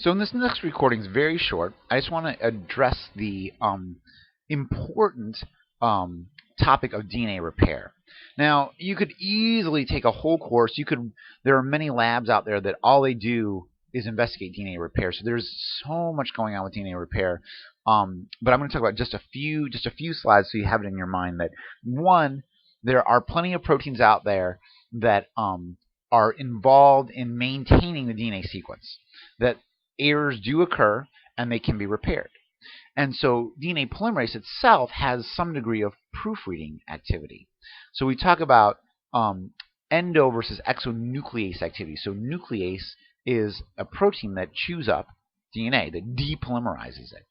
So in this next recording is very short. I just want to address the important um, topic of DNA repair. Now, you could easily take a whole course. There are many labs out there that all they do is investigate DNA repair. So there's so much going on with DNA repair. But I'm going to talk about just a few slides so you have it in your mind that one, there are plenty of proteins out there that are involved in maintaining the DNA sequence. That errors do occur and they can be repaired. And so DNA polymerase itself has some degree of proofreading activity. So we talk about endo versus exonuclease activity. So nuclease is a protein that chews up DNA, that depolymerizes it.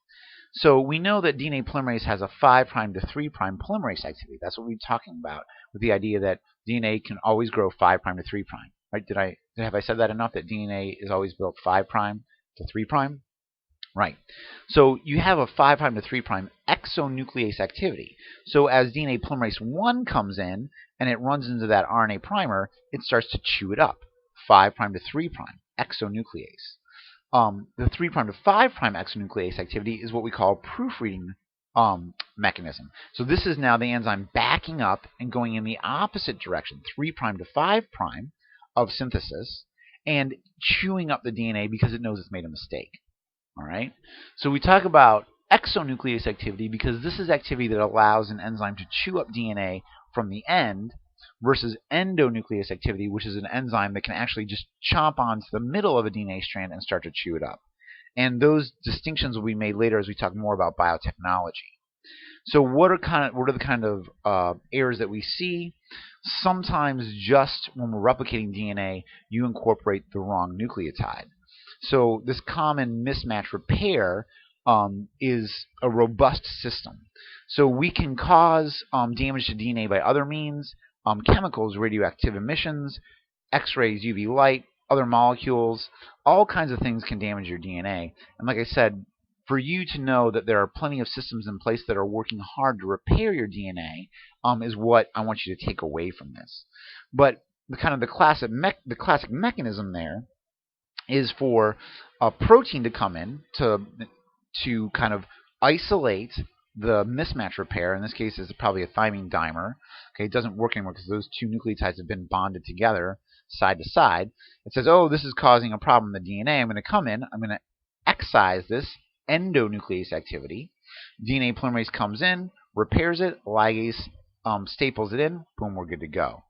So we know that DNA polymerase has a 5' to 3' polymerase activity. That's what we're talking about with the idea that DNA can always grow 5' to 3'. Right? Have I said that enough, that DNA is always built 5' to 3'? Right. So you have a 5' to 3' exonuclease activity. So as DNA polymerase 1 comes in and it runs into that RNA primer, it starts to chew it up. 5' to 3' exonuclease. The 3' to 5' exonuclease activity is what we call proofreading mechanism. So this is now the enzyme backing up and going in the opposite direction, 3' to 5' of synthesis, and chewing up the DNA because it knows it's made a mistake. All right. So we talk about exonuclease activity because this is activity that allows an enzyme to chew up DNA from the end, versus endonuclease activity, which is an enzyme that can actually just chomp onto the middle of a DNA strand and start to chew it up. And those distinctions will be made later as we talk more about biotechnology. So what are the kind of errors that we see? Sometimes just when we're replicating DNA, you incorporate the wrong nucleotide. So this common mismatch repair is a robust system. So we can cause damage to DNA by other means: chemicals, radioactive emissions, X-rays, UV light, other molecules. All kinds of things can damage your DNA. And like I said, for you to know that there are plenty of systems in place that are working hard to repair your DNA is what I want you to take away from this. But the classic mechanism there is for a protein to come in to kind of isolate the mismatch repair. In this case, it's probably a thymine dimer. Okay, it doesn't work anymore because those two nucleotides have been bonded together side to side. It says, oh, this is causing a problem in the DNA. I'm going to come in. I'm going to excise this endonuclease activity. DNA polymerase comes in, repairs it, ligase staples it in, boom, we're good to go.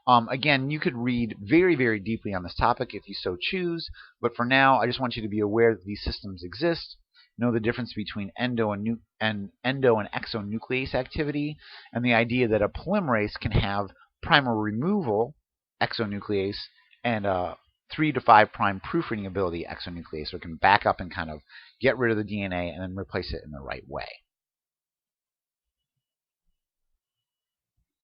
Again, you could read very, very deeply on this topic if you so choose, but for now, I just want you to be aware that these systems exist. Know the difference between endo and exonuclease activity, and the idea that a polymerase can have primer removal, exonuclease, and 3' to 5' proofreading ability, exonuclease, so it can back up and kind of get rid of the DNA and then replace it in the right way.